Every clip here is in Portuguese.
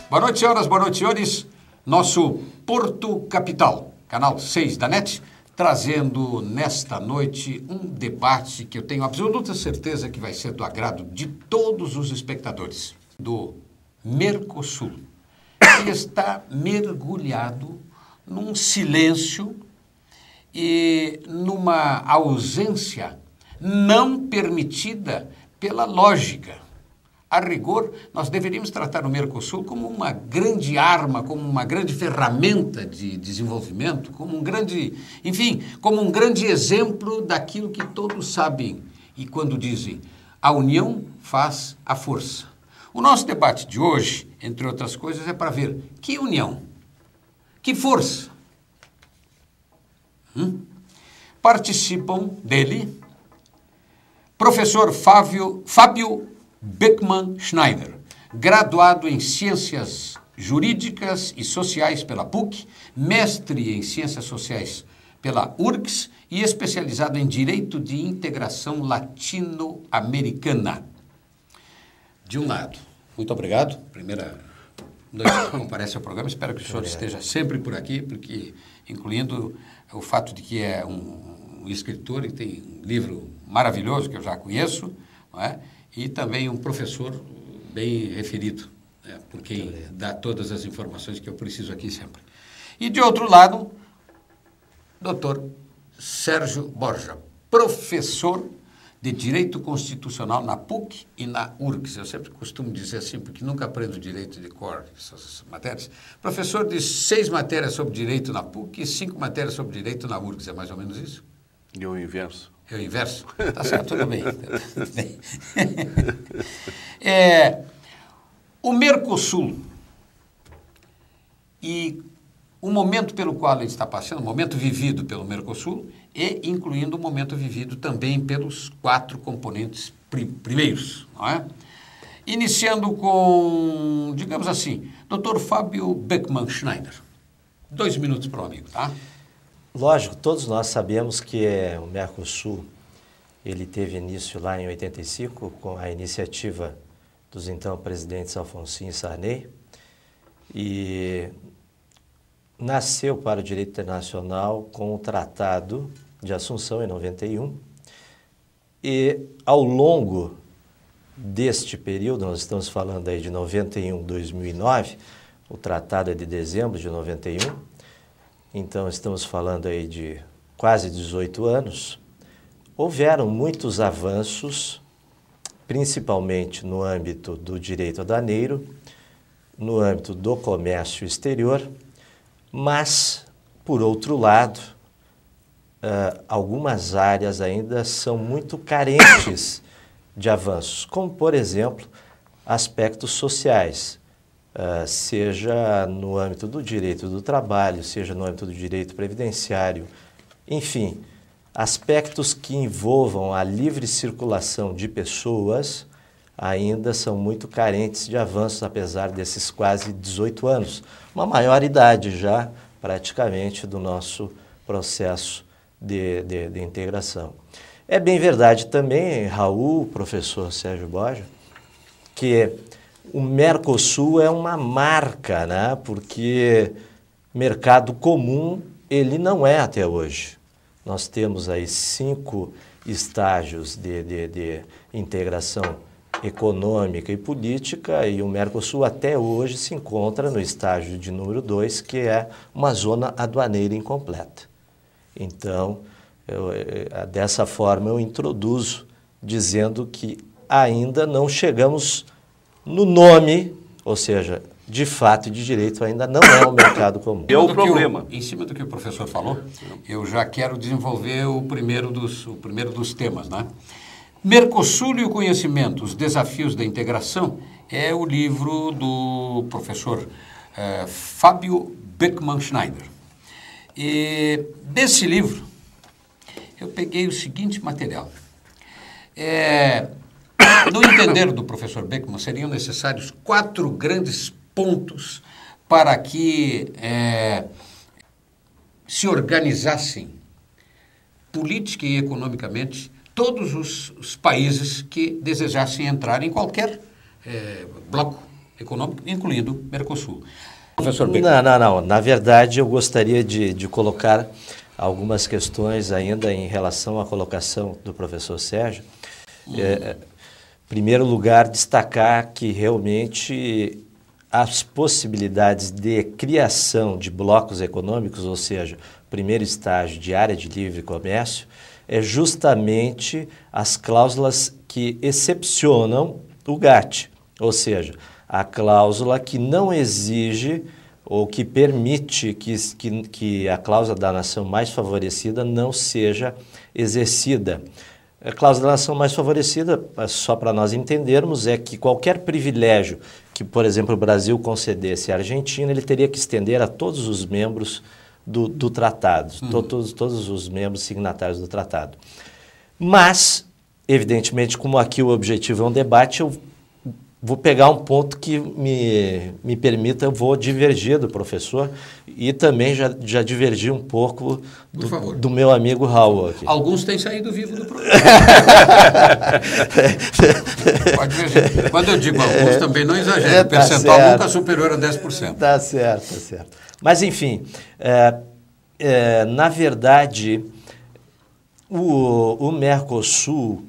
Boa noite, senhoras, boa noite, senhores. Nosso Porto Capital, canal 6 da NET, trazendo nesta noite um debate que eu tenho absoluta certeza que vai ser do agrado de todos os espectadores do Mercosul, que está mergulhado num silêncio e numa ausência não permitida pela lógica. A rigor, nós deveríamos tratar o Mercosul como uma grande arma, como uma grande ferramenta de desenvolvimento, como um grande, enfim, como um grande exemplo daquilo que todos sabem e quando dizem, a união faz a força. O nosso debate de hoje, entre outras coisas, é para ver que união, que força. Participam dele professor Fábio Beckmann Schneider, graduado em Ciências Jurídicas e Sociais pela PUC, mestre em Ciências Sociais pela URGS e especializado em Direito de Integração Latino-Americana. De um lado, muito obrigado. Primeira noite que comparece ao programa, espero que o senhor esteja sempre por aqui, porque incluindo o fato de que é um escritor e tem um livro maravilhoso que eu já conheço, não é? E também um professor bem referido, né, por quem dá todas as informações que eu preciso aqui sempre. E de outro lado, doutor Sérgio Borja, professor de Direito Constitucional na PUC e na URGS. Eu sempre costumo dizer assim, porque nunca aprendo direito de cor, essas matérias. Professor de 6 matérias sobre direito na PUC e 5 matérias sobre direito na URGS. É mais ou menos isso? E o inverso. É o inverso? Tá certo, tudo bem. Tudo bem. O Mercosul e o momento pelo qual ele está passando, o momento vivido pelo Mercosul, e incluindo o momento vivido também pelos 4 componentes primeiros, não é? Iniciando com, digamos assim, Dr. Fábio Beckmann Schneider. 2 minutos para o amigo, tá? Lógico, todos nós sabemos que o Mercosul ele teve início lá em 85 com a iniciativa dos então presidentes Alfonsín e Sarney e nasceu para o direito internacional com o Tratado de Assunção em 91 e ao longo deste período, nós estamos falando aí de 91 a 2009, o tratado é de dezembro de 91, então estamos falando aí de quase 18 anos, houveram muitos avanços, principalmente no âmbito do direito aduaneiro, no âmbito do comércio exterior, mas, por outro lado, algumas áreas ainda são muito carentes de avanços, como, por exemplo, aspectos sociais, seja no âmbito do direito do trabalho, seja no âmbito do direito previdenciário, enfim, aspectos que envolvam a livre circulação de pessoas ainda são muito carentes de avanços, apesar desses quase 18 anos, uma maior idade já, praticamente, do nosso processo de integração. É bem verdade também, Raul, professor Sérgio Borja, que o Mercosul é uma marca, né? Porque mercado comum ele não é até hoje. Nós temos aí 5 estágios de integração econômica e política e o Mercosul até hoje se encontra no estágio de número 2, que é uma zona aduaneira incompleta. Então, dessa forma eu introduzo dizendo que ainda não chegamos no nome, ou seja, de fato e de direito ainda não é o mercado comum. É o problema. Em cima do que o professor falou, eu já quero desenvolver o primeiro dos temas, né? Mercosul e o conhecimento, os desafios da integração, é o livro do professor Fábio Beckmann Schneider. E desse livro, eu peguei o seguinte material. No entender do professor Beckmann, seriam necessários 4 grandes pontos para que se organizassem política e economicamente todos os países que desejassem entrar em qualquer bloco econômico, incluindo Mercosul. Professor Beck. Não. Na verdade, eu gostaria de colocar algumas questões ainda em relação à colocação do professor Sérgio. Em primeiro lugar, destacar que realmente as possibilidades de criação de blocos econômicos, ou seja, primeiro estágio de área de livre comércio, é justamente as cláusulas que excepcionam o GATT, ou seja, a cláusula que não exige ou que permite que a cláusula da nação mais favorecida não seja exercida. A cláusula da nação mais favorecida, só para nós entendermos, é que qualquer privilégio que, por exemplo, o Brasil concedesse à Argentina, ele teria que estender a todos os membros do tratado, todos os membros signatários do tratado. Mas, evidentemente, como aqui o objetivo é um debate, eu vou pegar um ponto que me permita, eu vou divergir do professor e também já divergi um pouco do meu amigo Raul aqui. Alguns têm saído vivo do programa. Pode ver. Quando eu digo alguns, também não exagero. O percentual certo. nunca superior a 10%. Tá certo. Mas, enfim, na verdade, o Mercosul,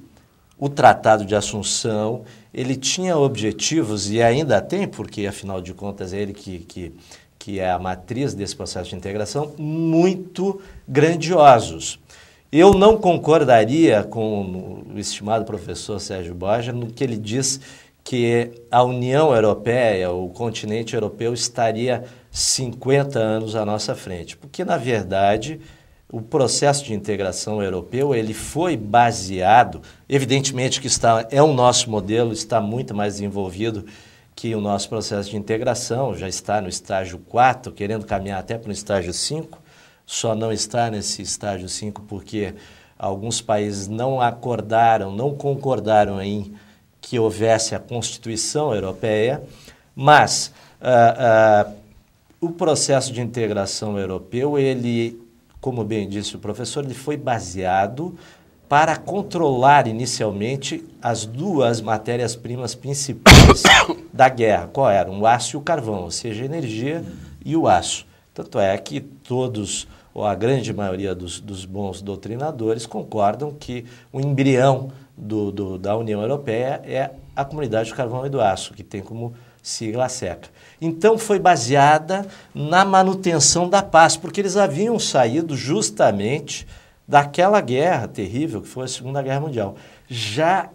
o Tratado de Assunção, ele tinha objetivos, e ainda tem, porque, afinal de contas, é ele que é a matriz desse processo de integração, muito grandiosos. Eu não concordaria com o estimado professor Sérgio Borja no que ele diz que a União Europeia, o continente europeu, estaria 50 anos à nossa frente, porque, na verdade, o processo de integração europeu ele foi baseado, evidentemente que é o nosso modelo, está muito mais desenvolvido que o nosso processo de integração, já está no estágio 4, querendo caminhar até para o estágio 5, só não está nesse estágio 5 porque alguns países não concordaram em que houvesse a Constituição Europeia, mas o processo de integração europeu, ele, como bem disse o professor, ele foi baseado para controlar inicialmente as duas matérias-primas principais da guerra. Qual eram? O aço e o carvão, ou seja, a energia e o aço. Tanto é que todos, ou a grande maioria dos bons doutrinadores concordam que o embrião da União Europeia é a Comunidade do Carvão e do Aço, que tem como sigla SECA. Então foi baseada na manutenção da paz, porque eles haviam saído justamente daquela guerra terrível que foi a Segunda Guerra Mundial. Já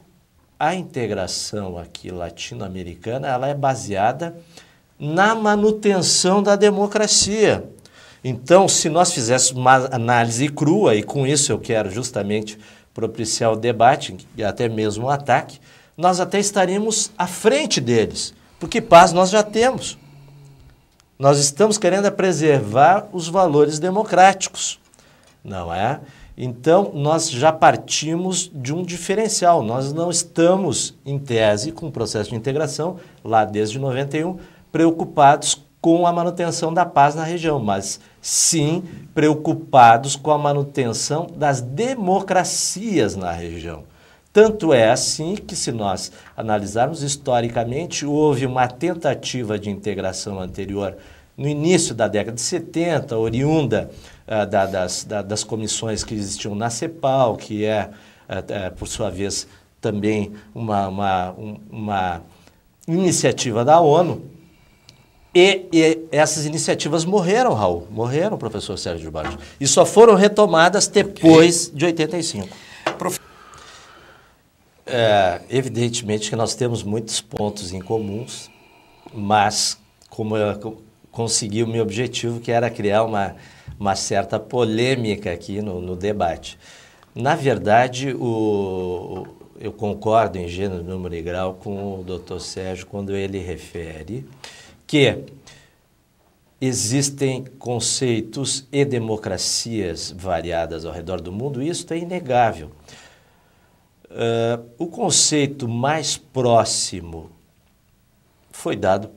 a integração aqui latino-americana, ela é baseada na manutenção da democracia. Então, se nós fizéssemos uma análise crua, e com isso eu quero justamente propiciar o debate e até mesmo o ataque, nós até estaríamos à frente deles, porque paz nós já temos. Nós estamos querendo preservar os valores democráticos, não é? Então, nós já partimos de um diferencial. Nós não estamos, em tese, com o processo de integração, lá desde 91, preocupados com a manutenção da paz na região, mas sim preocupados com a manutenção das democracias na região. Tanto é assim que, se nós analisarmos historicamente, houve uma tentativa de integração anterior no início da década de 70, oriunda das comissões que existiam na CEPAL, que por sua vez, também uma iniciativa da ONU. E essas iniciativas morreram, Raul. Morreram, professor Sérgio Borja. E só foram retomadas depois de 85. Evidentemente que nós temos muitos pontos em comuns, mas como eu consegui o meu objetivo, que era criar uma certa polêmica aqui no debate. Na verdade, eu concordo em gênero, número e grau com o doutor Sérgio quando ele refere que existem conceitos e democracias variadas ao redor do mundo, e isso é inegável. O conceito mais próximo foi dado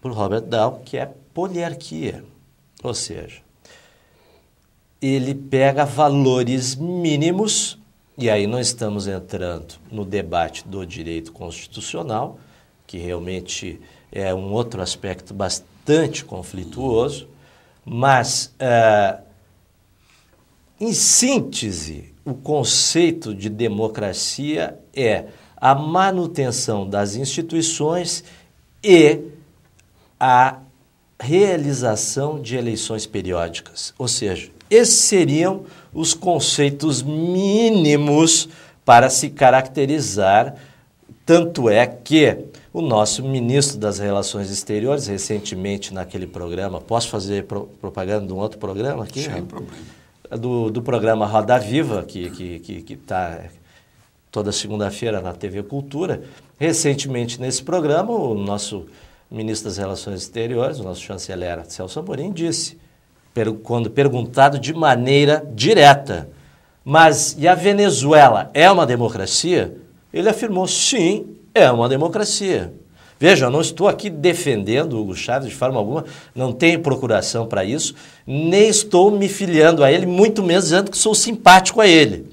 por Robert Dahl, que é poliarquia, ou seja, ele pega valores mínimos, e aí não estamos entrando no debate do direito constitucional, que realmente é um outro aspecto bastante conflituoso, mas, em síntese, o conceito de democracia é a manutenção das instituições e a realização de eleições periódicas. Ou seja, esses seriam os conceitos mínimos para se caracterizar. Tanto é que o nosso ministro das Relações Exteriores, recentemente naquele programa, posso fazer propaganda de um outro programa aqui? Sem problema. Do programa Roda Viva, que está toda segunda-feira na TV Cultura. Recentemente nesse programa, o nosso ministro das Relações Exteriores, o nosso chanceler Celso Amorim, disse, quando perguntado de maneira direta, mas e a Venezuela é uma democracia? Ele afirmou, sim, é uma democracia. Veja, eu não estou aqui defendendo o Hugo Chávez de forma alguma, não tenho procuração para isso, nem estou me filiando a ele, muito menos dizendo que sou simpático a ele.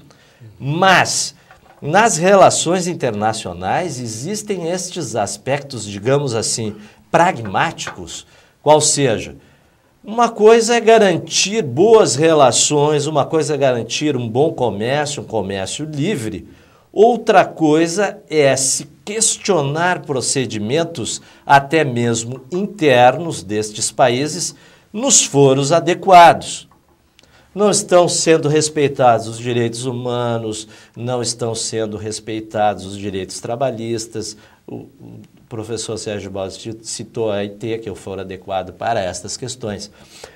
Mas, nas relações internacionais, existem estes aspectos, digamos assim, pragmáticos, qual seja, uma coisa é garantir boas relações, uma coisa é garantir um bom comércio, um comércio livre. Outra coisa é se questionar procedimentos, até mesmo internos destes países, nos foros adequados. Não estão sendo respeitados os direitos humanos, não estão sendo respeitados os direitos trabalhistas. O professor Sérgio Baldi citou a IT, que é o foro adequado para estas questões.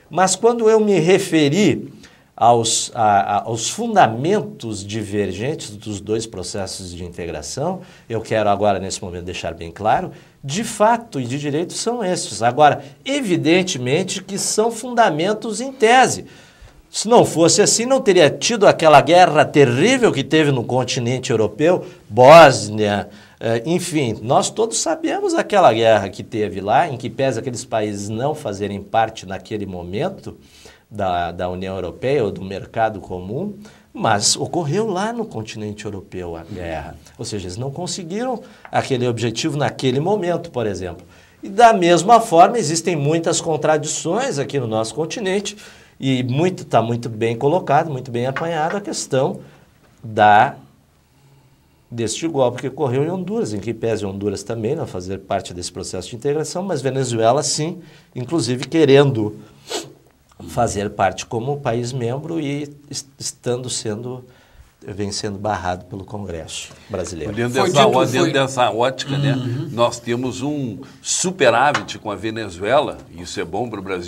Mas quando eu me referi aos fundamentos divergentes dos dois processos de integração, eu quero agora, nesse momento, deixar bem claro, de fato e de direito são esses. Agora, evidentemente que são fundamentos em tese. Se não fosse assim, não teria tido aquela guerra terrível que teve no continente europeu, Bósnia, enfim, nós todos sabemos aquela guerra que teve lá, em que pese aqueles países não fazerem parte naquele momento da União Europeia ou do mercado comum, mas ocorreu lá no continente europeu a guerra. Ou seja, eles não conseguiram aquele objetivo naquele momento, por exemplo. E da mesma forma, existem muitas contradições aqui no nosso continente, e está muito bem colocado, muito bem apanhado a questão deste golpe que ocorreu em Honduras, em que pese Honduras também não fazer parte desse processo de integração, mas Venezuela sim, inclusive querendo fazer parte como país membro e vem sendo barrado pelo Congresso brasileiro. Dentro dessa ótica, né, nós temos um superávit com a Venezuela, e isso é bom para o Brasil.